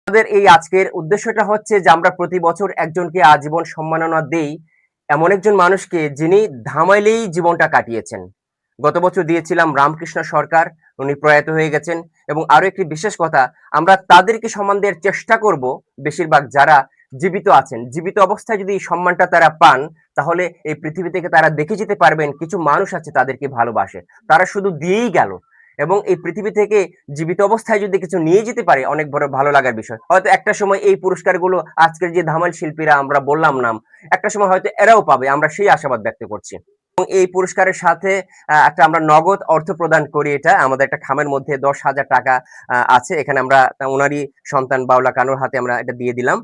আমাদের এই আজকের উদ্দেশ্যটা হচ্ছে যে আমরা প্রতি বছর একজনকে আজীবন সম্মাননা দেই এমন একজন মানুষকে যিনি ধামাইলেই জীবনটা কাটিয়েছেন। গত বছর দিয়েছিলাম রামকৃষ্ণ সরকার, উনি প্রয়াত হয়ে গেছেন। এবং আরো একটি বিশেষ কথা, আমরা তাদেরকে সম্মান দেওয়ার চেষ্টা করব, বেশিরভাগ যারা জীবিত আছেন, জীবিত অবস্থায় যদি এই সম্মানটা তারা পান, তাহলে এই পৃথিবী থেকে তারা দেখে যেতে পারবেন কিছু মানুষ আছে তাদেরকে ভালোবাসে, তারা শুধু দিয়েই গেল। এবং এই পৃথিবী থেকে জীবিত অবস্থায় যদি কিছু নিয়ে যেতে পারে, অনেক বড় ভালো লাগার বিষয়। হয়তো একটা সময় এই পুরস্কারগুলো আজকের যে ধামাল শিল্পীরা আমরা বললাম নাম, একটা সময় হয়তো এরাও পাবে, আমরা সেই আশাবাদ ব্যক্ত করছি। এবং এই পুরস্কারের সাথে একটা আমরা নগদ অর্থ প্রদান করি। এটা আমাদের একটা খামের মধ্যে 10,000 টাকা আছে, এখানে আমরা ওনারই সন্তান বাউলা কানুর হাতে আমরা এটা দিয়ে দিলাম।